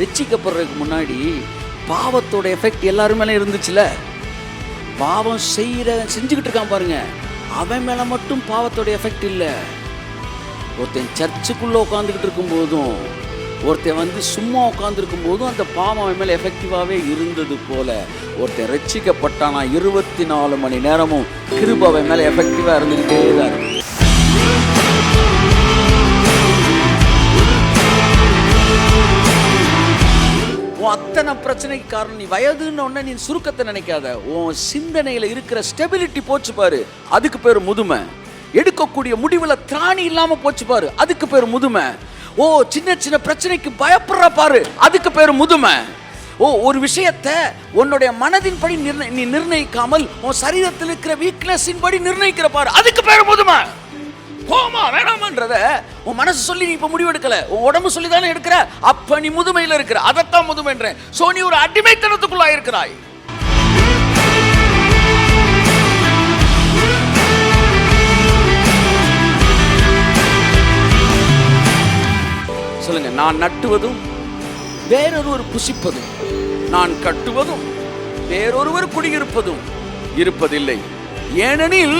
ரட்சிக்கப்படுறதுக்கு முன்னாடி பாவத்தோட எஃபெக்ட் எல்லாரும் மேலே இருந்துச்சுல. பாவம் செஞ்சுக்கிட்டு இருக்கான் பாருங்க, அவன் மேலே மட்டும் பாவத்தோட எஃபெக்ட் இல்லை. ஒருத்தன் சர்ச்சுக்குள்ளே உட்காந்துக்கிட்டு இருக்கும் போதும், ஒருத்தன் சும்மா உட்காந்துருக்கும் போதும் அந்த பாவம் அவன் மேலே எஃபெக்டிவாகவே இருந்தது போல, ஒருத்தன் ரட்சிக்கப்பட்டானா 24 மணி நேரமும் கிருபை அவன் மேலே எஃபெக்டிவாக இருந்துக்கிட்டே தான் இருக்கு. உன் அத்தனை பிரச்சனைக்கு காரணம் நீ வயதுன்னு ஒன்று நீ சுருக்கத்தை நினைக்காத. உன் சிந்தனையில் இருக்கிற ஸ்டெபிலிட்டி போச்சு பாரு, அதுக்கு பேர் முதுமை. எடுக்கக்கூடிய முடிவில் திராணி இல்லாமல் போச்சு பாரு, அதுக்கு பேர் முதுமை. ஓ, சின்ன சின்ன பிரச்சனைக்கு பயப்படுற பாரு, அதுக்கு பேர் முதுமை. ஓ, ஒரு விஷயத்தை உன்னுடைய மனதின் படி நீ நிர்ணயிக்காமல் உன் சரீரத்தில் இருக்கிற வீக்னஸின் படி நிர்ணயிக்கிற பாரு, அதுக்கு பேர் முதுமை. போமா வேணாமன்றத உன் மனசு சொல்லி நீ இப்ப முடிவெடுக்கல, உன் உடம்பு சொல்லி தானே எடுக்கிற, அப்ப நீ முதுமையில இருக்கிற. அதைத்தான் முதுமைன்றேன். சோ நீ ஒரு அடிமைத்தனத்துக்குள்ளாய் இருக்கிறாய். சொல்லுங்க, நான் நட்டுவதும் வேறொருவர் புசிப்பதும், நான் கட்டுவதும் வேறொருவர் குடியிருப்பதும் இருப்பதில்லை. ஏனெனில்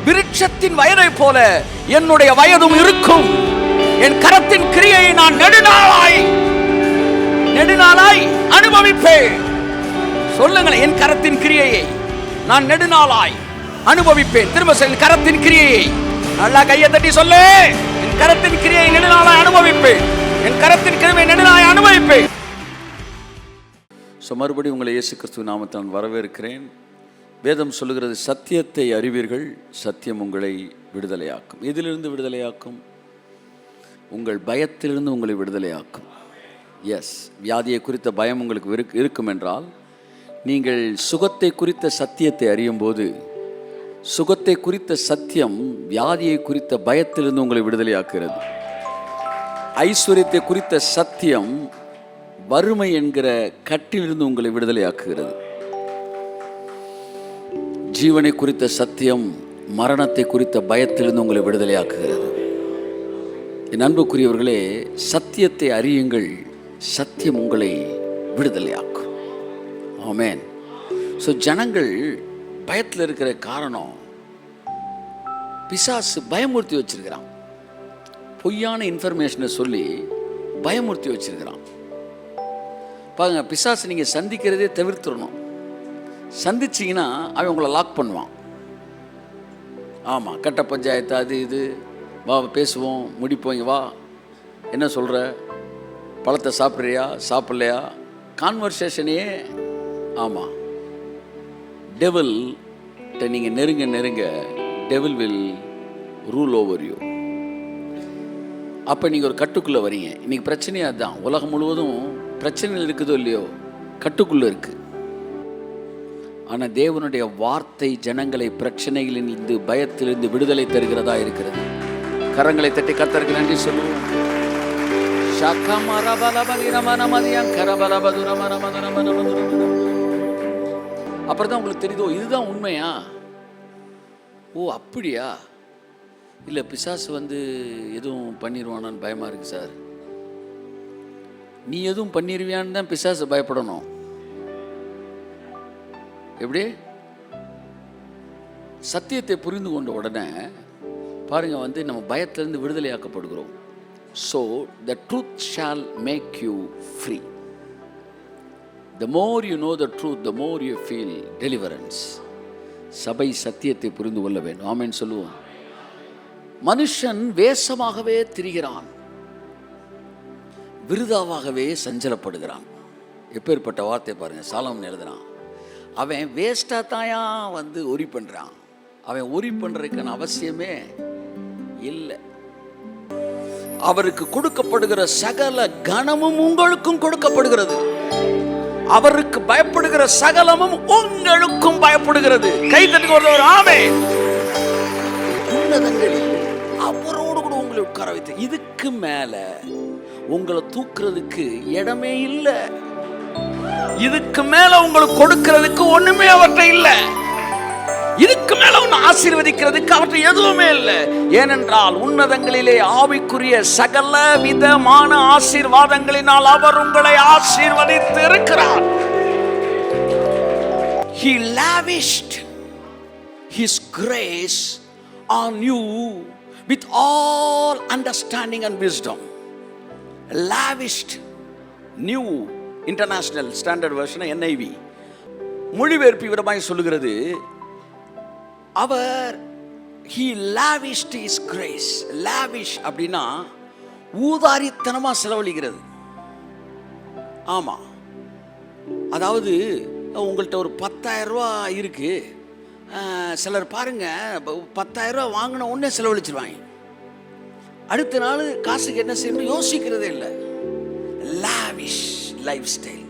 விருட்சத்தின் வயதை போல என்னுடைய வயதும் இருக்கும். என் கரத்தின் கிரியையை நான் நெடுநாளாய் அனுபவிப்பேன். சொல்லுங்களேன், என் கரத்தின் கிரியையை நான் நெடுநாளாய் அனுபவிப்பேன். திரும்ப சொல்ல, கரத்தின் கிரியையை. நல்லா கையை தட்டி சொல்லு, என் கரத்தின் கிரியையை நெடுநாளாய் அனுபவிப்பேன். என் கரத்தின் கிரியையை நெடுநாளாய் அனுபவிப்பேன். மறுபடியும் உங்களை இயேசு கிறிஸ்துவின் நாமத்தில் வரவேற்கிறேன். வேதம் சொல்லுகிறது, சத்தியத்தை அறிவீர்கள், சத்தியம் உங்களை விடுதலையாக்கும். எதிலிருந்து விடுதலையாக்கும்? உங்கள் பயத்திலிருந்து உங்களை விடுதலையாக்கும். எஸ், வியாதியை குறித்த பயம் உங்களுக்கு இருக்கும் என்றால், நீங்கள் சுகத்தை குறித்த சத்தியத்தை அறியும் போது, சுகத்தை குறித்த சத்தியம் வியாதியை குறித்த பயத்திலிருந்து உங்களை விடுதலையாக்குகிறது. ஐஸ்வர்யத்தை குறித்த சத்தியம் வறுமை என்கிற கட்டிலிருந்து உங்களை விடுதலையாக்குகிறது. ஜீவனை குறித்த சத்தியம் மரணத்தை குறித்த பயத்திலிருந்து உங்களை விடுதலையாக்குகிறது. என் அன்புக்குரியவர்களே, சத்தியத்தை அறியுங்கள், சத்தியம் உங்களை விடுதலையாக்கும். ஆமென். ஸோ ஜனங்கள் பயத்தில் இருக்கிற காரணம், பிசாசு பயமுறுத்தி வச்சிருக்கிறான். பொய்யான இன்ஃபர்மேஷனை சொல்லி பயமுறுத்தி வச்சிருக்கிறான். பாருங்க, பிசாசு நீங்கள் சந்திக்கிறதே தவிர்த்துடணும். சந்திச்சிங்கன்னா அவன் உங்களை லாக் பண்ணுவான். ஆமாம், கட்ட பஞ்சாயத்து அது இது, வா பேசுவோம், முடிப்போம், இங்கே வா, என்ன சொல்கிற, பழத்தை சாப்பிட்றியா சாப்பிட்லையா, கான்வர்சேஷனையே. ஆமாம், டெவில் நீங்கள் நெருங்க devil will rule over you. அப்போ நீங்கள் ஒரு கட்டுக்குள்ளே வரீங்க. இன்றைக்கி பிரச்சனையாக அதுதான். உலகம் முழுவதும் பிரச்சனைகள் இருக்குதோ இல்லையோ, கட்டுக்குள்ளே இருக்குது. ஆனால் தேவனுடைய வார்த்தை ஜனங்களை பிரச்சனைகளிலிருந்து பயத்திலிருந்து விடுதலை தருகிறதா இருக்கிறது. கரங்களை தட்டி கர்த்தருக்கு நன்றி சொல்லுவோம். அப்புறம் தான் உங்களுக்கு தெரியுதோ, இதுதான் உண்மையா? ஓ அப்படியா? இல்லை, பிசாசு எதுவும் பண்ணிடுவானான்னு பயமாக இருக்கு சார். நீ எதுவும் பண்ணிடுவியான்னு தான் பிசாசு பயப்படணும். எப்படி? சத்தியத்தை புரிந்து கொண்ட உடனே பாருங்க, நம்ம பயத்திலிருந்து விடுதலையாக்கப்படுகிறோம். So the truth shall make you free. The more you know the truth, the more you feel deliverance. சபை சத்தியத்தை புரிந்து கொள்ள வேண்டும். ஆமென் சொல்லுவோம். மனுஷன் வேஷமாகவே திரிகிறான், விருதாவாகவே சஞ்சலப்படுகிறான். எப்பேற்பட்ட வார்த்தை பாருங்க. சாலமன் எழுதுறான், அவன் வேஸ்டா தாயா ஒரி பண்றான். அவன் ஒரி பண்றதுக்கான அவசியமே இல்லை. அவருக்கு கொடுக்கப்படுகிற சகல கனமும் உங்களுக்கும் கொடுக்கப்படுகிறது. அவருக்கு பயப்படுகிற சகலமும் உங்களுக்கும் பயப்படுகிறது. கை தட்டி ஒரு ஆமென். உன்னதங்களில் அவரோடு கூட உங்களை உட்கார வைத்து, இதுக்கு மேல உங்களை தூக்குறதுக்கு இடமே இல்லை. இதுக்கு மேல உங்களுக்கு கொடுக்கிறதுக்கு ஒண்ணுமே அவர்கிட்ட இல்லை. இதுக்கு மேல உன்னை ஆசீர்வதிக்கிறதுக்கு அவற்றை எதுவுமே இல்லை. ஏனென்றால் உன்னதங்களிலே ஆவிக்குரிய சகல விதமான ஆசீர்வாதங்களினால் அவர் உங்களை ஆசீர்வதித்து இருக்கிறார். He lavished His grace on you with all understanding and wisdom. Lavished, New International Standard Version NIV மொழிபெயர்ப்பு விதமாய் சொல்லுகிறது, அவர் He lavished His grace. Lavish அப்படின்னா ஊதாரித்தனமா செலவழிக்கிறது. ஆமா, அதாவது உங்கள்கிட்ட ஒரு 10,000 ரூபா இருக்கு, சிலர் பாருங்க 10,000 ரூபா வாங்கின உடனே செலவழிச்சிருவாங்க. அடுத்த நாள் காசுக்கு என்ன செய்யணும் யோசிக்கிறதே இல்லை. லாவிஷ் லைஃப் ஸ்டைல்,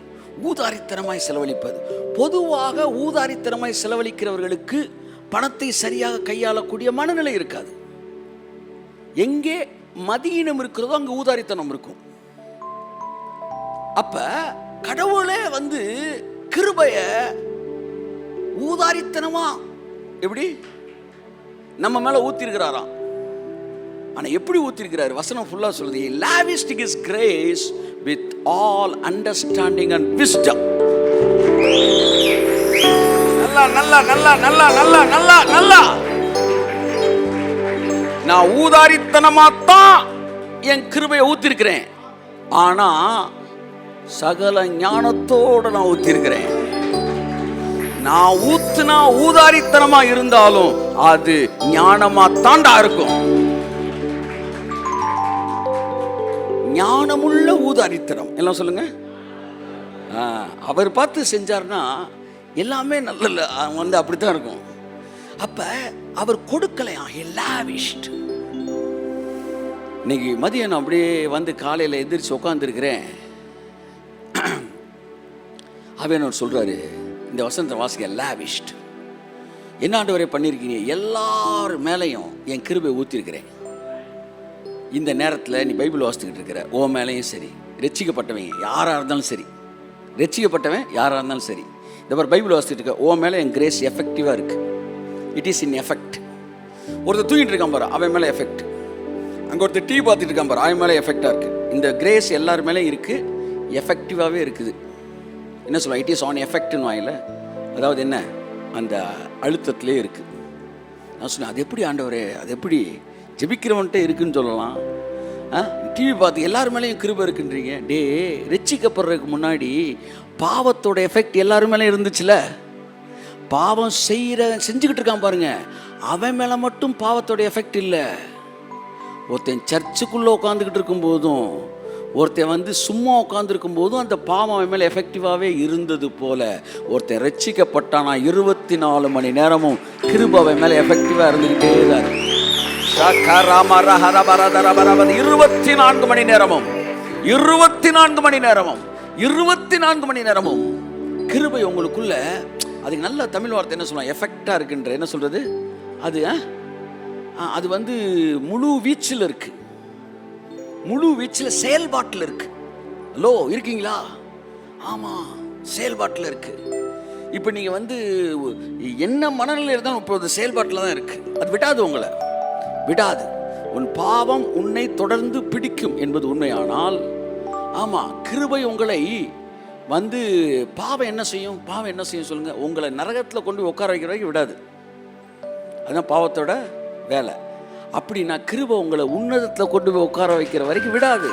ஊதாரித்தனமாய் செலவழிப்பது. பொதுவாக ஊதாரித்தனமாய் செலவழிக்கிறவர்களுக்கு பணத்தை சரியாக கையாளக்கூடிய மனநிலை இருக்காது. எங்கே மதியினம் இருக்கிறதோ அங்கே ஊதாரித்தனம் இருக்கும். அப்ப கடவுளே வந்து கிருபைய ஊதாரித்தனமா எப்படி நம்ம மேல ஊத்திருக்கிறாராம். ஆனா எப்படி ஊத்திருக்கிறாரு? வசனம் ஃபுல்லா சொல்லுது, He lavished His grace with all understanding and wisdom. நல்லா நல்லா நல்லா நல்லா நல்லா நல்லா நல்லா நான் ஊதாரித்தனமா தான் என் கிருபையை ஊத்திருக்கிறேன். ஆனா சகல ஞானத்தோட நான் ஊத்திருக்கிறேன். நான் ஊத்துனா ஊதாரித்தனமா இருந்தாலும் அது ஞானமா தாண்டா இருக்கும். ஞானமுள்ள ஊதாரித்தனம் எல்லாம் சொல்லுங்க. அவர் பார்த்து செஞ்சார்னா எல்லாமே நல்ல வந்து அப்படித்தான் இருக்கும். அப்ப அவர் கொடுக்கலையா, He lavished. இன்னைக்கு மதியம் அப்படியே வந்து காலையில் எந்திரிச்சு உட்காந்துருக்கிறேன். அவன் சொல்றாரு, இந்த வசனத்தை வாசிக்க, lavished என்ன ஆண்டவரே பண்ணியிருக்கீங்க? எல்லார் மேலையும் என் கிருபை ஊற்றிருக்கிறேன். இந்த நேரத்தில் நீ பைபிள் வாசித்துக்கிட்டு இருக்கிற ஓ மேலேயும் சரி, ரட்சிக்கப்பட்டவன் யாராக இருந்தாலும் சரி, ரட்சிக்கப்பட்டவன் யாராக இருந்தாலும் சரி, இந்த மாதிரி பைபிள் வாசித்துட்டு இருக்க ஓ மேலே என் கிரேஸ் எஃபெக்டிவாக இருக்கு. It is in effect. ஒருத்தர் தூங்கிட்டு இருக்கான் பாரு, அவன் மேலே எஃபெக்ட். அங்கே ஒருத்தர் டிவி பார்த்துட்டு இருக்கான் பாரு, அவன் மேலே எஃபெக்டாக இருக்குது. இந்த கிரேஸ் எல்லார் மேலே இருக்குது, எஃபெக்டிவாகவே இருக்குது. என்ன சொல்லுவாங்க? இட் இஸ் ஆன் எஃபெக்ட்னு வாயில, அதாவது என்ன அந்த அழுத்தத்திலே இருக்குது. நான் சொன்னேன், அது எப்படி ஆண்டவரே, அது எப்படி ஜெபிக்கிறவன்ட்டே இருக்குன்னு சொல்லலாம்? டிவி பார்த்து எல்லார் மேலேயும் கிருபை இருக்குன்றீங்க. டே, ரட்சிக்கப்படுறதுக்கு முன்னாடி பாவத்தோட எஃபெக்ட் எல்லாரும் மேலே இருந்துச்சுல. பாவம் செஞ்சுக்கிட்டு இருக்கான் பாருங்க, அவன் மேலே மட்டும் பாவத்தோட எஃபெக்ட் இல்லை. ஒருத்தன் சர்ச்சுக்குள்ளே உட்காந்துக்கிட்டு இருக்கும் போதும், ஒருத்தன் வந்து சும்மா உட்காந்துருக்கும் போதும் அந்த பாவம் அவன் மேலே எஃபெக்டிவாகவே இருந்தது போல, ஒருத்தன் ரட்சிக்கப்பட்டானா 24 மணி நேரமும் கிருபை அவன் மேலே எஃபெக்டிவாக இருந்துக்கிட்டே தான் இருக்கு. 24 மணி நேரமும் 24 மணி நேரமும் 24 மணி நேரமும் கிருபை உங்களுக்குள்ள. அதுக்கு நல்ல தமிழ் வார்த்தை என்ன சொல்லலாம்? எஃபெக்டாக இருக்குன்ற. என்ன சொல்றது? அது அது வந்து முழு வீச்சில் இருக்கு, முழு வீச்சில் செயல்பாட்டில் இருக்கு. ஹலோ, இருக்கீங்களா? ஆமாம், செயல்பாட்டில் இருக்கு. இப்போ நீங்கள் வந்து என்ன மனநிலை இருந்தாலும் இப்போ செயல்பாட்டில் தான் இருக்கு. அது விடாது, உங்களை விடாது. உன் பாவம் உன்னை தொடர்ந்து பிடிக்கும் என்பது உண்மையானால், ஆமாம், கிருபை உங்களை வந்து பாவம் என்ன செய்யும்? பாவம் என்ன செய்யும் சொல்லுங்க? உங்களை நரகத்தில் கொண்டு உட்கார வைக்கிற வரைக்கும் விடாது. அதுதான் பாவத்தோட வேலை. அப்படின்னா கிருபை உங்களை உன்னதத்தில் கொண்டு போய் உட்கார வைக்கிற வரைக்கும் விடாது.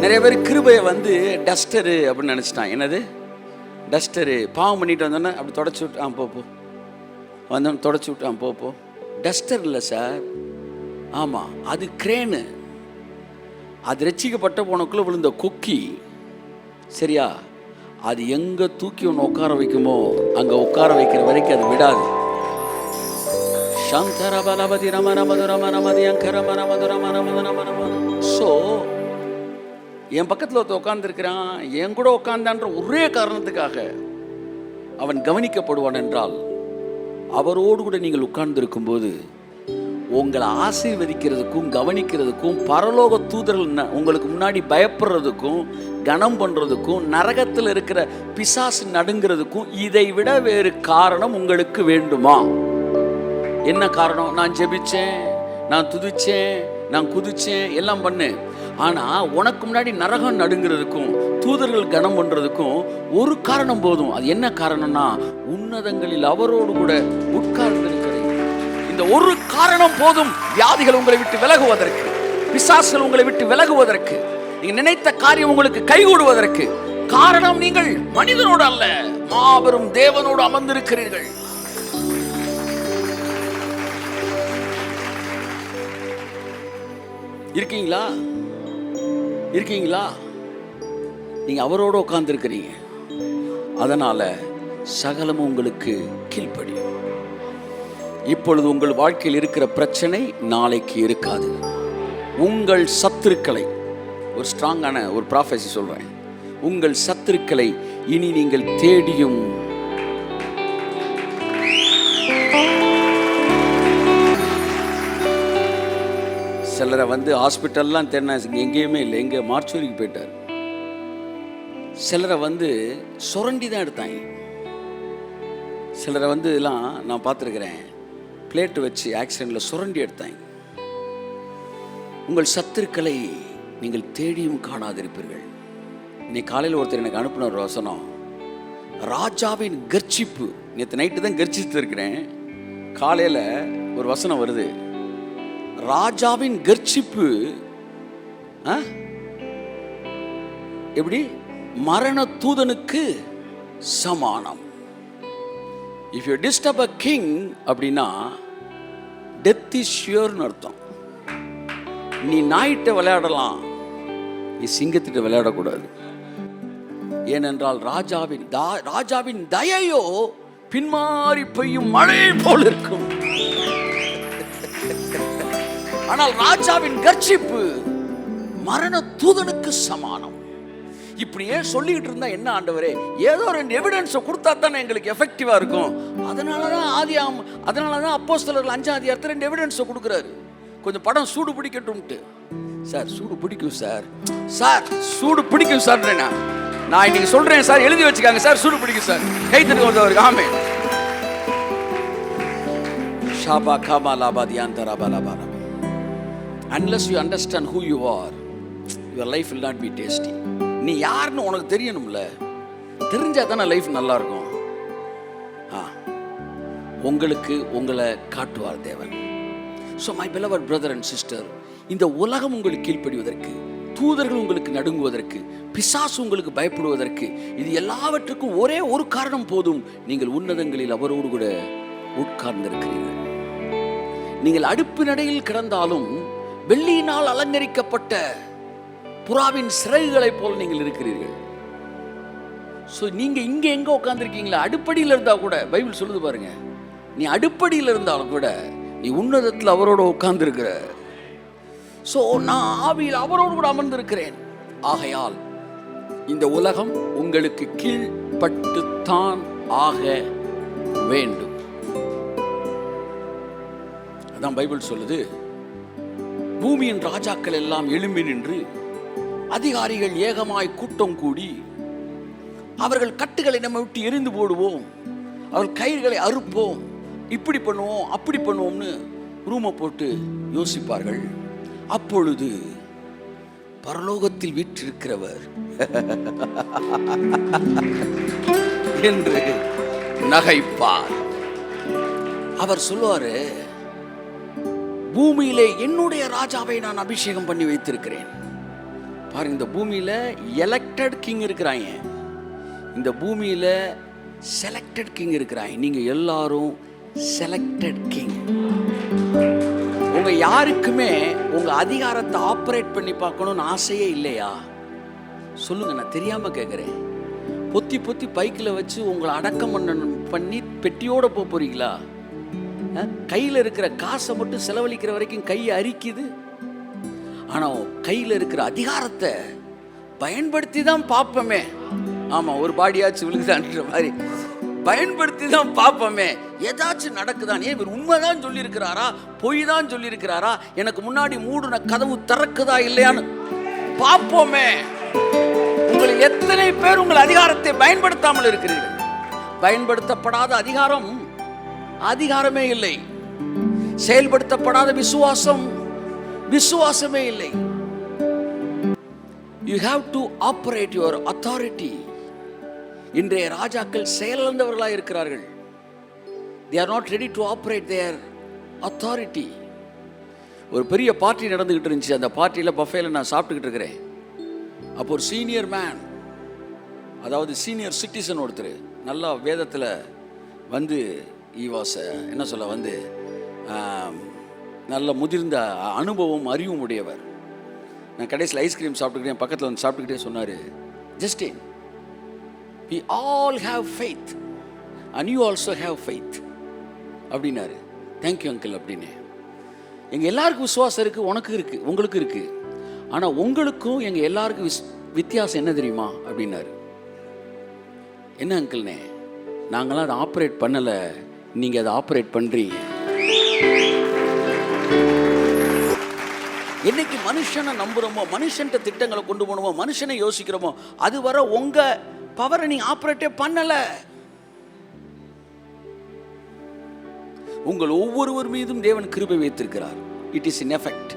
நிறைய பேர் கிருபையை வந்து டஸ்டரு அப்படின்னு நினச்சிட்டான். என்னது டஸ்டரு? பாவம் பண்ணிட்டு வந்தோன்னே அப்படி தொடச்சி விட்டு போ வந்தோன்னு தொடச்சி விட்டான் போ. டஸ்டர் இல்லை சார். ஆமாம், அது கிரேனு. அது ரட்சிக்கப்பட்ட போனக்குள்ளே விழுந்த கொக்கி. சரியா? அது எங்கே தூக்கி ஒன்று உட்கார வைக்குமோ அங்கே உட்கார வைக்கிற வரைக்கும் அது விடாது. ஸோ என் பக்கத்தில் ஒருத்தர் உட்கார்ந்துருக்கிறான், என் கூட உட்கார்ந்தான்ற ஒரே காரணத்துக்காக அவன் கவனிக்கப்படுவான் என்றால், அவரோடு கூட நீங்கள் உட்கார்ந்து இருக்கும்போது உங்களை ஆசீர்வதிக்கிறதுக்கும் கவனிக்கிறதுக்கும் பரலோக தூதர்கள் உங்களுக்கு முன்னாடி பயப்படுறதுக்கும் கனம் பண்ணுறதுக்கும் நரகத்தில் இருக்கிற பிசாசு நடுங்கிறதுக்கும் இதை விட வேறு காரணம் உங்களுக்கு வேண்டுமா? என்ன காரணம்? நான் ஜெபிச்சேன், நான் துதிச்சேன், நான் குதிச்சேன், எல்லாம் பண்ணேன். ஆனால் உனக்கு முன்னாடி நரகம் நடுங்கிறதுக்கும் தூதர்கள் கனம் பண்ணுறதுக்கும் ஒரு காரணம் போதும். அது என்ன காரணம்னா, உன்னதங்களில் அவரோடு கூட உட்கார்ந்திருக்கிறேன். இந்த ஒரு காரணம் போதும் வியாதிகள் உங்களை விட்டு விலகுவதற்கு, பிசாசுகள் உங்களை விட்டு விலகுவதற்கு, நீங்க நினைத்த காரியம் உங்களுக்கு கைகூடுவதற்கு. காரணம், நீங்கள் மனிதனோடு அல்ல, மாபெரும் தேவனோடு அமர்ந்திருக்கிறீர்கள். இருக்கீங்களா? இருக்கீங்களா? நீங்க அவரோட உட்கார்ந்து இருக்கிறீங்க. அதனால சகலமும் உங்களுக்கு கீழ்ப்படியும். இப்பொழுது உங்கள் வாழ்க்கையில் இருக்கிற பிரச்சனை நாளைக்கு இருக்காது. உங்கள் சத்துருக்களை, ஒரு ஸ்ட்ராங்கான ஒரு ப்ராஃபஸி சொல்றேன், உங்கள் சத்துருக்களை இனி நீங்கள் தேடியும் சிலரை ஹாஸ்பிட்டல்லாம் தேடினா எங்கேயுமே இல்லை, எங்கே மார்ச்சுரிக்கு போயிட்டார். சிலரை சுரண்டி தான் எடுத்தாங்க. சிலரை இதெல்லாம் நான் பார்த்துருக்கிறேன், பிளேட்டு வச்சு ஆக்சிடெண்ட்டில் சுரண்டி எடுத்தாங்க. உங்கள் சத்துருக்களை நீங்கள் தேடியும் காணாதிருப்பீர்கள். இன்னைக்கு காலையில் ஒருத்தர் எனக்கு அனுப்பின ஒரு வசனம், ராஜாவின் கர்ச்சிப்பு. நேற்று நைட்டு தான் கர்ச்சித்து இருக்கிறேன், காலையில் ஒரு வசனம் வருது, ராஜாவின் கர்ச்சிப்பு எப்படி? மரண தூதனுக்கு சமானம். If you disturb a king அப்படின்னா டெத் இஸ் ஷியோர்னு அர்த்தம். நீ நாயிட்ட விளையாடலாம், நீ சிங்கத்திட்ட விளையாடக்கூடாது. ஏனென்றால் ராஜாவின் தயையோ பின்மாறி பெய்யும் மழை போல் இருக்கும். ஆனால் ராஜாவின் கர்ச்சிப்பு மரண தூதனுக்கு சமானம். இப்படியே சொல்லிக்கிட்டு இருந்தா என்ன ஆண்டவரே, ஏதோ 2 எவிடன்ஸ் கொடுத்தா தானே எங்களுக்கு எஃபெக்டிவா இருக்கும். அதனாலதான் அப்போஸ்தலர்கள் 5ஆம் அதிகாரத்தில் 2 எவிடன்ஸ் கொடுக்குறாரு. கொஞ்சம் படம் சூடு பிடிக்கட்டும்ட்டு. சார் சூடு பிடிக்கும் சார், சார் சூடு பிடிக்கும் சார், நான் இன்னைக்கு சொல்றேன் சார், எழுதி வச்சுக்காங்க சார், சூடு பிடிக்கும் சார். கை தட்டு வந்தவருக்கு ஆமே. ஷாபா காபா லாபா தியாந்தரா பாலா. Unless you understand who you are, your life will not be tasty. நீ யாருன்னு உனக்கு தெரியணும்ல, தெரிஞ்சா தானே லைஃப் நல்லா இருக்கும். உங்களுக்கு உங்களை காட்டுவார் தேவன். So my beloved brother and sister, இந்த உலகம் உங்களுக்கு கீழ்ப்படிவதற்கு, தூதர்கள் உங்களுக்கு நடுங்குவதற்கு, பிசாசு உங்களுக்கு பயப்படுவதற்கு, இது எல்லாவற்றுக்கும் ஒரே ஒரு காரணம் போதும். நீங்கள் உன்னதங்களில் அவரோடு கூட உட்கார்ந்திருக்கிறீர்கள். நீங்கள் அடுப்பு நடையில் கிடந்தாலும் வெள்ளியினால் அலங்கரிக்கப்பட்ட புறாவின் சிறகுகளைப் போல் நீங்கள் இருக்கிறீர்கள். ஸோ நீங்க இங்க எங்க உட்கார்ந்துருக்கீங்களா? அடுப்படியில் இருந்தா கூட பைபிள் சொல்லுது பாருங்க, நீ அடுப்படியில் இருந்தாலும் கூட நீ உன்னதத்தில் அவரோட உட்கார்ந்துருக்கிற. ஸோ நான் ஆவியில் அவரோடு கூட அமர்ந்திருக்கிறேன். ஆகையால் இந்த உலகம் உங்களுக்கு கீழ்பட்டுத்தான் ஆக வேண்டும். அதான் பைபிள் சொல்லுது, பூமியின் ராஜாக்கள் எல்லாம் எழும்பி நின்று அதிகாரிகள் ஏகமாய் கூட்டம் கூடி அவர்கள் கட்டுகளை நம்ம விட்டு எரிந்து போடுவோம், அவர்கள் கயிறுகளை அறுப்போம், இப்படி பண்ணுவோம் அப்படி பண்ணுவோம்னு ரூமை போட்டு யோசிப்பார்கள். அப்பொழுது பரலோகத்தில் வீற்றிருக்கிறவர் என்று நகைப்பார். அவர் சொல்லுவாரு, பூமியிலே என்னுடைய ராஜாவை நான் அபிஷேகம் பண்ணி வைத்திருக்கிறேன். பாருங்க, இந்த பூமியில எலெக்டட் கிங் இருக்கிறாங்க, இந்த பூமியில செலக்டட் கிங் இருக்கிறாங்க. நீங்க எல்லாரும் செலக்டட் கிங். உங்க யாருக்குமே உங்க அதிகாரத்தை ஆப்ரேட் பண்ணி பார்க்கணும்னு ஆசையே இல்லையா? சொல்லுங்க, நான் தெரியாம கேட்கிறேன். பொத்தி பொத்தி பைக்கில் வச்சு உங்களை அடக்கம் பண்ணி பெட்டியோட போறீங்களா? கையில் இருக்கிற காசை மட்டும் செலவழிக்கிற வரைக்கும் கை அரிக்குது. ஆனால் கையில் இருக்கிற அதிகாரத்தை பயன்படுத்தி தான் பார்ப்போமே. ஆமாம், ஒரு பாடியாச்சு விழுகுதான்ற மாதிரி பயன்படுத்தி தான் பார்ப்போமே, ஏதாச்சும் நடக்குதான். ஏன் இவர் உண்மைதான் சொல்லி இருக்கிறாரா, பொய் தான் சொல்லி இருக்கிறாரா, எனக்கு முன்னாடி மூடுன கதவு திறக்குதா இல்லையான்னு பார்ப்போமே. உங்களில் எத்தனை பேர் உங்கள் அதிகாரத்தை பயன்படுத்தாமல் இருக்கிறீர்கள்? பயன்படுத்தப்படாத அதிகாரமே இல்லை. செயல்படுத்தப்படாத விசுவாசமே இல்லை. You have to operate your authority. இன்றைய ராஜாக்கள் செயலிழந்தவர்களாக இருக்கிறார்கள். They are not ready to operate their authority. ஒரு பெரிய பார்ட்டி நடந்துகிட்டு இருந்துச்சு. அந்த பார்ட்டியில் பஃபேல நான் சாப்பிட்டுக்கிட்டு இருக்கிறேன். அப்போ ஒரு சீனியர் மேன், அதாவது சீனியர் சிட்டிசன் ஒருத்தர், நல்லா வேதத்தில் வந்து என்ன சொல்ல வந்து நல்ல முதிர்ந்த அனுபவம் அறிவும் உடையவர். நான் கடைசியில் ஐஸ்கிரீம் சாப்பிட்டுக்கிட்டே பக்கத்தில் வந்து சாப்பிட்டுக்கிட்டே சொன்னார், Justin, we all have faith and you also have faith அப்படின்னாரு. தேங்க்யூ அங்கிள் அப்படின்னு. எங்கள் எல்லாருக்கும் விசுவாசம் இருக்குது, உனக்கு இருக்குது, உங்களுக்கு இருக்குது. ஆனால் உங்களுக்கும் எங்கள் எல்லாருக்கும் வித்தியாசம் என்ன தெரியுமா அப்படின்னாரு. என்ன அங்கிள்னே, நாங்களாம் அதை ஆப்ரேட் பண்ணலை, நீங்கள் அதை ஆப்ரேட் பண்ணுறீங்க. என்னைக்கு மனுஷனை நம்புகிறோமோ, மனுஷன்ட்ட திட்டங்களை கொண்டு போகணுமோ, மனுஷனை யோசிக்கிறோமோ, அது வர உங்கள் பவரை நீங்கள் ஆப்ரேட்டே பண்ணலை. உங்கள் ஒவ்வொருவர் மீதும் தேவன் கிருபை வைத்திருக்கிறார். It is in effect.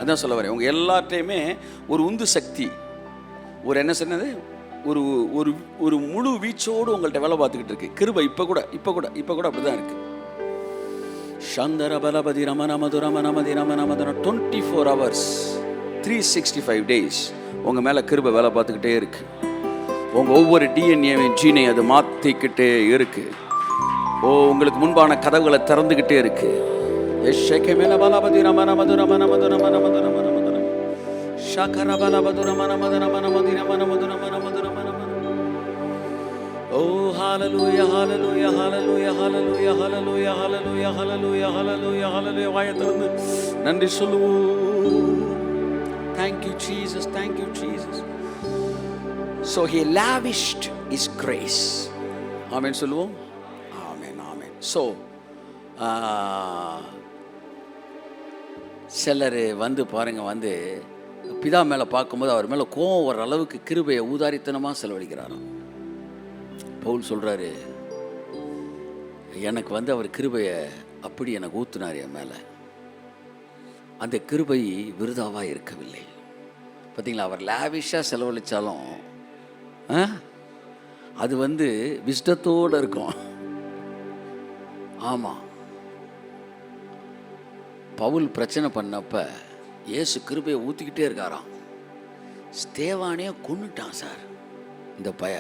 அதான் சொல்ல வரேன். உங்கள் எல்லார்ட்டையுமே ஒரு உந்து சக்தி, ஒரு என்ன சொன்னது, ஒரு ஒரு ஒரு முழு வீச்சோடு உங்கள்கிட்ட வேலை பார்த்துக்கிட்டு இருக்கு கிருபை. இப்போ கூட அப்படிதான் இருக்கு. சந்தர பலபதி ரமண மதுரம நமதி ரமண மதுர 24 hours 365 days உங்கள் மேலே கிருபை வேலை பார்த்துக்கிட்டே இருக்கு. உங்கள் ஒவ்வொரு டிஎன்ஏவின் ஜீனை அது மாற்றிக்கிட்டே இருக்கு. உங்களுக்கு முன்பான கதவுகளை திறந்துக்கிட்டே இருக்கு. மேல பலபதி ரமண மதுர மன மதுர மன மதுர மன மதுர ஷகர பலபதுர மன மதுர மன மதிர மன மதுர மன மதுர மன மன. ஓ ஹalleluya hallelujah hallelujah hallelujah hallelujah hallelujah hallelujah hallelujah hallelujah. வாயை திறந்து நன்றி சொல்லுவோம். Thank you Jesus, thank you Jesus. So he lavished his grace. ஆமென் சொல்லுவோம். ஆமென் ஆமென். So சிலர் வந்து பாருங்க, வந்து பிதா மேலே பார்க்கும்போது அவர் மேலே கோவம் வர அளவுக்கு கிருபையை ஊதாரித்தனமாக செலவழிக்கிறாராம். பவுல் சொல்கிறாரு, எனக்கு வந்து அவர் கிருபையை அப்படி எனக்கு ஊத்துனார் என் மேலே. அந்த கிருபை விருதாவாக இருக்கவில்லை. பார்த்தீங்களா, அவர் லேவிஷாக செலவழித்தாலும் அது வந்து விஸ்டத்தோடு இருக்கும். ஆமாம், பவுல் பிரச்சனை பண்ணப்ப இயேசு கிருபையை ஊற்றிக்கிட்டே இருக்காராம். ஸ்தேவானையை கொன்னுட்டான் சார் இந்த பய.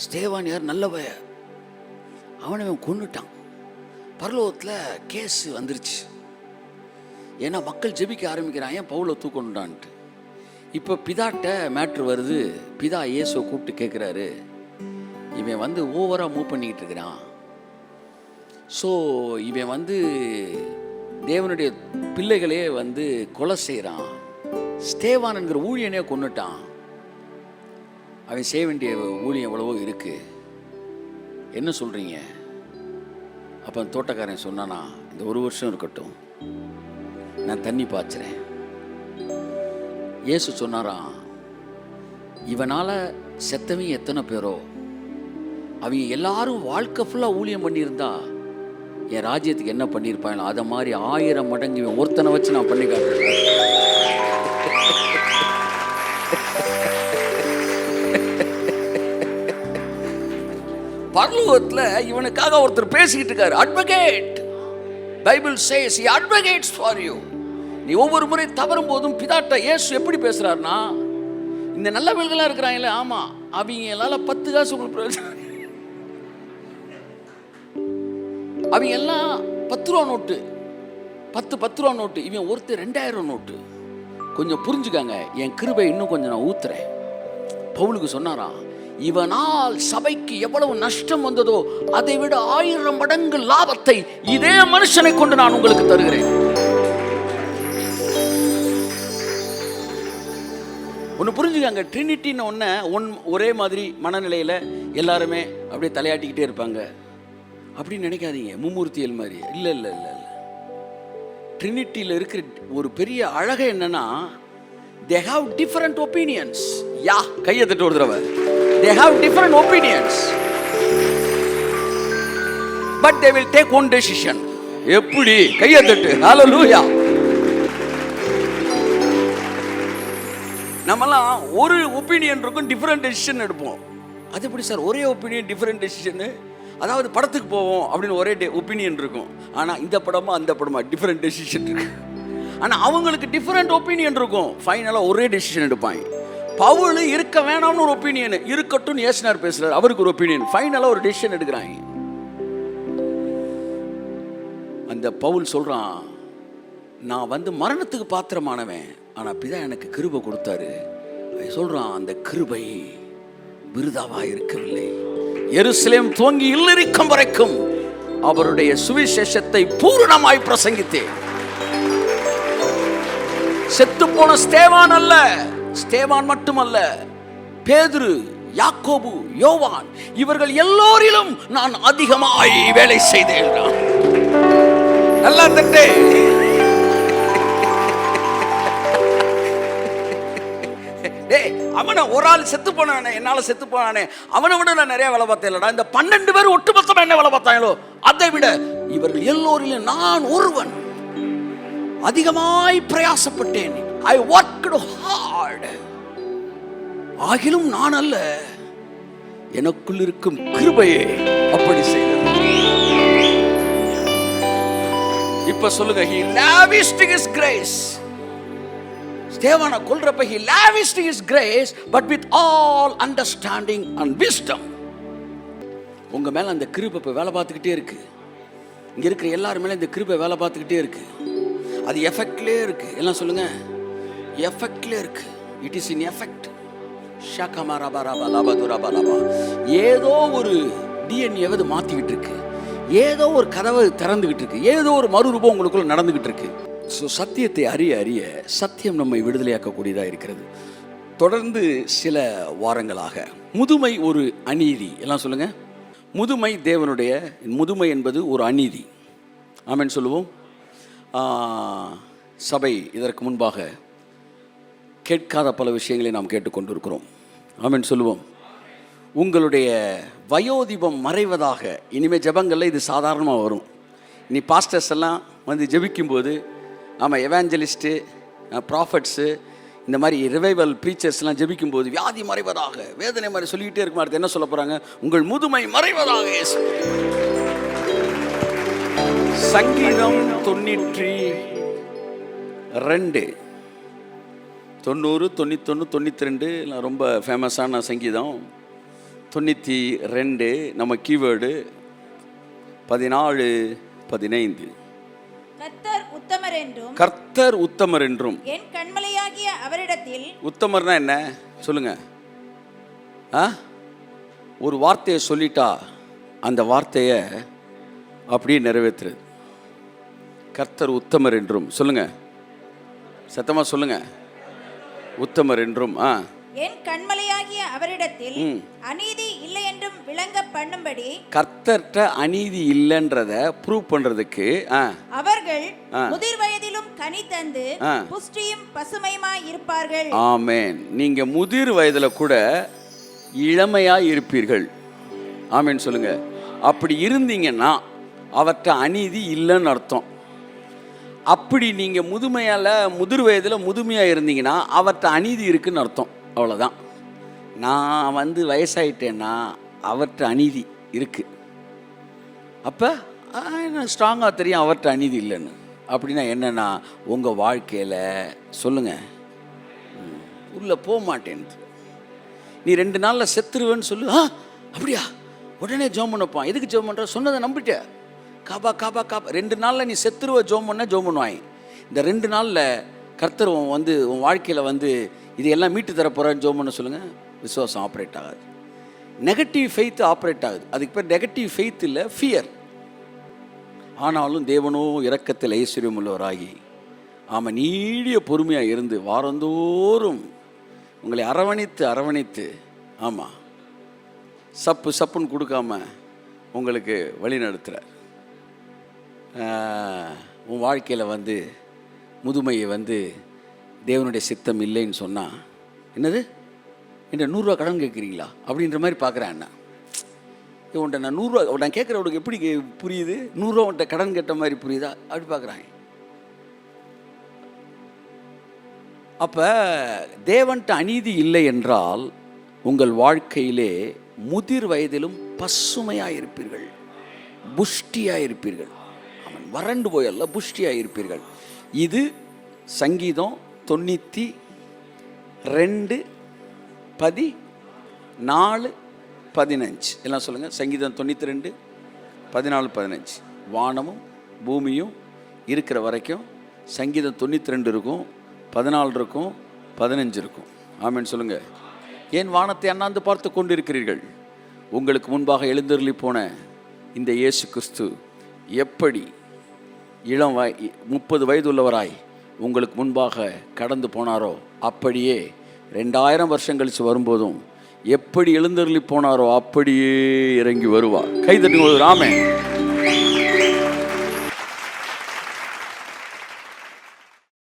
ஸ்தேவான் யார்? நல்ல பய. அவனை கொன்னுட்டான். பரலோகத்தில் கேஸ் வந்துருச்சு. ஏன்னா மக்கள் ஜெபிக்க ஆரம்பிக்கிறான், ஏன் பவுலை தூக்கணுட்டான்ட்டு. இப்போ பிதாட்ட மேட்ரு வருது. பிதா இயேசுவை கூப்பிட்டு கேட்குறாரு, இவன் வந்து ஓவராக மூவ் பண்ணிக்கிட்டு இருக்கிறான். ஸோ இவன் வந்து தேவனுடைய பிள்ளைகளே வந்து கொலை செய்கிறான். ஸ்தேவான் என்கிற ஊழியனே கொன்னுட்டான். அவன் செய்ய வேண்டிய ஊழியம் எவ்வளவோ இருக்கு, என்ன சொல்கிறீங்க? அப்போ தோட்டக்காரன் சொன்னானா, இந்த 1 வருஷம் இருக்கட்டும், நான் தண்ணி பாய்ச்சுறேன். இயேசு சொன்னாராம், இவனால் செத்தவங்க எத்தனை பேரோ அவங்க எல்லாரும் வாழ்க்கை ஃபுல்லாக ஊழியம் பண்ணியிருந்தா என் ராஜ்யத்துக்கு என்ன பண்ணியிருப்பாங்க, அதை மாதிரி 1000 மடங்கு இவன் ஒருத்தனை வச்சு நான் பண்ணி காட்டுறேன். பரலோகத்தில் இவனுக்காக ஒருத்தர் பேசிக்கிட்டு இருக்காரு, advocate. Bible chase he advocates for you. நீ ஒவ்வொரு முறை தவறும் போதும் பிதாட்ட இயேசு எப்படி பேசுறாருன்னா, இந்த நல்ல வேல்களா இருக்கிறாங்களே, ஆமா அவங்க எல்லாம் 10 காசு உங்களுக்கு, அவங்க எல்லாம் 10 ரூபா நோட்டு, 10 ரூபா நோட்டு, இவன் ஒருத்தர் 2000 நோட்டு. கொஞ்சம் புரிஞ்சுக்காங்க, என் கிருபை இன்னும் கொஞ்சம் நான் ஊத்துறேன். பவுலுக்கு சொன்னாராம், இவனால் சபைக்கு எவ்வளவு நஷ்டம் வந்ததோ அதை விட 1000 மடங்கு லாபத்தை இதே மனுஷனை கொண்டு நான் உங்களுக்கு தருகிறேன். ஒன்று புரிஞ்சுக்காங்க, ட்ரினிட்டின்னு ஒரே மாதிரி மனநிலையில் எல்லாருமே அப்படியே தலையாட்டிக்கிட்டே இருப்பாங்க அப்படின்னு நினைக்காதீங்க. மும்மூர்த்தியல் மாதிரி இல்லை இல்லை இல்லை இல்லை. ட்ரினிட்டியில் இருக்கிற ஒரு பெரிய அழகு என்னன்னா, they have different opinions. யா, கையை தட்டு ஒரு தடவை. They have different opinions, but they will take one decision. எப்படி? கையை தட்டு. ஹalleluya. நம்மலாம் ஒரு ஒப்பீனியன் இருக்கும், டிஃபரெண்ட் டெசிஷன் எடுப்போம். அது எப்படி சார் ஒரே ஒப்பீனியன் டிஃபரெண்ட் டெசிஷன்? அதாவது படத்துக்கு போவோம் அப்படின்னு ஒரே ஒப்பீனியன் இருக்கும், ஆனால் இந்த படமா அந்த படமா டிஃபரெண்ட் டெசிஷன் இருக்கு. ஆனால் அவங்களுக்கு டிஃபரெண்ட் ஒப்பீனியன் இருக்கும், ஃபைனலாக ஒரே டெசிஷன் எடுப்பாங்க. பவுல் இருக்க வேணாம்னு ஒரு ஒப்பீனியன், இருக்கட்டும்னு ஏசுனார் பேசுறாரு, அவருக்கு ஒரு ஒப்பீனியன், ஃபைனலாக ஒரு டெசிஷன் எடுக்கிறாங்க. அந்த பவுல் சொல்றான், நான் வந்து மரணத்துக்கு பாத்திரமானவன், ஆனால் பிதா எனக்கு கிருபை கொடுத்தாரு. சொல்றான், அந்த கிருபை விருதாவா இருக்கவில்லை. எருசலேம் துவங்கி இல்லிருக்கும் வரைக்கும் அவருடைய சுவிசேஷத்தை பூரணமாய் பிரசங்கித்தேன். செத்து போன ஸ்தேவான் அல்ல, ஸ்தேவான் மட்டுமல்ல, பேதுரு, யாக்கோபு, யோவான், இவர்கள் எல்லோரிலும் நான் அதிகமாய் வேலை செய்தேன். நல்லா தட்டே. அவனை ஒரு ஆள் செத்து போனானே, என்னால செத்து போனானே, அவனை விட நான் நிறைய வேலை பார்த்தேன். இந்த 12 பேர் ஒட்டுமொத்தமா என்ன வேலை பார்த்தாங்களோ அதை விட இவர்கள் எல்லோரிலும் நான் ஒருவன் அதிகமாய் பிரயாசப்பட்டேன். I worked hard. ஆகிலும் நான் அல்ல, எனக்குள் இருக்கும் கிருபையே அப்படி செய்தது. இப்ப சொல்லுங்க, he lavished his grace. ஸ்தேவானை கொல்றப்ப he lavished his grace, but with all understanding and wisdom. உங்க மேல அந்த கிருபை வேலை பார்த்துக்கிட்டே இருக்கு. இங்க இருக்கிற எல்லாரும் மேல இந்த கிருபை வேலை பார்த்துக்கிட்டே இருக்கு. அது எஃபெக்ட்லேயே இருக்கு. எல்லாம் சொல்லுங்க, எஃபெக்ட்லேயே இருக்கு. It is in effect. ஏதோ ஒரு டிஎன்ஏவது மாத்திக்கிட்டு இருக்கு, ஏதோ ஒரு கதவை திறந்துகிட்டு இருக்கு, ஏதோ ஒரு மறுரூபம் உங்களுக்குள்ள நடந்துகிட்டு இருக்கு. சத்தியத்தை அறிய அறிய சத்தியம் நம்மை விடுதலையாக்கக்கூடியதாக இருக்கிறது. தொடர்ந்து சில வாரங்களாக முதுமை ஒரு அநீதி. எல்லாம் சொல்லுங்க, முதுமை தேவனுடைய, முதுமை என்பது ஒரு அநீதி. ஆமென் சொல்லுவோம். சபை இதற்கு முன்பாக கேட்காத பல விஷயங்களை நாம் கேட்டுக்கொண்டிருக்கிறோம். ஆமென் சொல்லுவோம். உங்களுடைய வயோதிபம் மறைவதாக. இனிமேல் ஜெபங்களில் இது சாதாரணமாக வரும். இனி பாஸ்டர்ஸ் எல்லாம் வந்து ஜெபிக்கும்போது, ஆமாம், எவாஞ்சலிஸ்ட்டு, ப்ராஃபட்ஸு, இந்த மாதிரி ரிவைவல் ப்ரீச்சர்ஸ்லாம் ஜெபிக்கும்போது வியாதி மறைவதாக, வேதனை மாதிரி சொல்லிக்கிட்டே இருக்கும். அடுத்து என்ன சொல்ல போகிறாங்க? உங்கள் முதுமை மறைவதாக. சங்கீதம் 92, 90, 91, 92 ரொம்ப ஃபேமஸான சங்கீதம். 92 நம்ம கீவேர்டு 14, 15. கர்த்தர் உத்தமர் என்றும் என் கண்மலையாகிய அவரிடத்தில். உத்தமர்னா என்ன சொல்லுங்க? ஒரு வார்த்தையை சொல்லிட்டா அந்த வார்த்தையை அப்படியே நிறைவேற்றுறது. கர்த்தர் உத்தமர் என்றும் சொல்லுங்க, சத்தமா சொல்லுங்க, உத்தமர் என்றும். என் கண்மலையாகிய அவரிடத்தில் அநீதி இல்லை என்றும் விளங்க பண்ணும்படி. கர்த்தர்ட்ட அநீதி இல்லைன்றத ப்ரூவ் பண்றதுக்கு அவர்கள் முதிர் வயதிலும் கனி தந்து புஷ்டியும் பசுமையுமாய் இருப்பார்கள். ஆமென். நீங்க முதிர் வயதுல கூட இளமையாய் இருப்பீர்கள். ஆமென் சொல்லுங்க. அப்படி இருந்தீங்கன்னா அவர்கிட்ட அநீதி இல்லைன்னு அர்த்தம். அப்படி நீங்க முதிர் வயதுல முதுமையா இருந்தீங்கன்னா அவர்கிட்ட அநீதி இருக்குன்னு அர்த்தம். அவ்வளோதான். நான் வந்து வயசாயிட்டேன்னா அவர்கிட்ட அநீதி இருக்கு. அப்போ ஸ்ட்ராங்காக தெரியும் அவர்கிட்ட அநீதி இல்லைன்னு. அப்படின்னா என்னென்னா, உங்கள் வாழ்க்கையில் சொல்லுங்கள், உள்ளே போக மாட்டேன்னு. நீ 2 நாளில் செத்துருவேன்னு சொல்லு. அப்படியா? உடனே ஜோம் பண்ணப்பான். எதுக்கு ஜோம் பண்ணுற? சொன்னதை நம்பிட்ட. காபா காபா காபா. 2 நாளில் நீ செத்துருவ ஜோம் பண்ண ஜோம் பண்ணுவாங்க. இந்த 2 நாளில் கர்த்தர் வந்து உன் வாழ்க்கையில் வந்து இதையெல்லாம் மீட்டு தர போகிறேன்னு ஜோம் பண்ண சொல்லுங்கள். விசுவாசம் ஆப்ரேட் ஆகாது. நெகட்டிவ் ஃபெய்த் ஆப்ரேட் ஆகுது. அதுக்கு பேர் நெகட்டிவ் ஃபெய்த் இல்லை, ஃபியர். ஆனாலும் தேவனோ இரக்கத்தில் ஐஸ்வர்யம் உள்ளவராகி, ஆமாம், நீடிய பொறுமையாக இருந்து வாரந்தோறும் உங்களை அரவணைத்து அரவணைத்து, ஆமாம், சப்பு சப்புன்னு கொடுக்காம உங்களுக்கு வழி நடத்துகிறார். உன் வாழ்க்கையில் வந்து முதுமையை வந்து தேவனுடைய சித்தம் இல்லைன்னு சொன்னால், என்னது என்கிட்ட 100 ரூபா கடன் கேட்குறீங்களா அப்படின்ற மாதிரி பார்க்குறேன். அண்ணா உன்ட்ட நான் 100 ரூபா நான் கேட்குறவனுக்கு எப்படி புரியுது? 100 ரூபா உன்ட்ட கடன் கேட்ட மாதிரி புரியுதா? அப்படி பார்க்குறாங்க. அப்போ தேவன்ட்ட அநீதி இல்லை என்றால் உங்கள் வாழ்க்கையிலே முதிர் வயதிலும் பசுமையாக இருப்பீர்கள், புஷ்டியாக இருப்பீர்கள். அவன் வறண்டு போயல்ல, புஷ்டியாக இருப்பீர்கள். இது சங்கீதம் 92:14-15 எல்லாம் சொல்லுங்கள். சங்கீதம் 92:14-15. வானமும் பூமியும் இருக்கிற வரைக்கும் சங்கீதம் 92 இருக்கும், 14 இருக்கும், 15 இருக்கும். ஆமென் சொல்லுங்கள். ஏன் வானத்தை அண்ணாந்து பார்த்து கொண்டு இருக்கிறீர்கள்? உங்களுக்கு முன்பாக எழுந்தருளி போன இந்த இயேசு கிறிஸ்து எப்படி 30 வயது உள்ளவராய் உங்களுக்கு முன்பாக கடந்து போனாரோ, அப்படியே 2000 வருஷம் கழித்து வரும்போதும் எப்படி எழுந்தருளி போனாரோ அப்படியே இறங்கி வருவார். கைதட்டுங்கள். ஆமென்.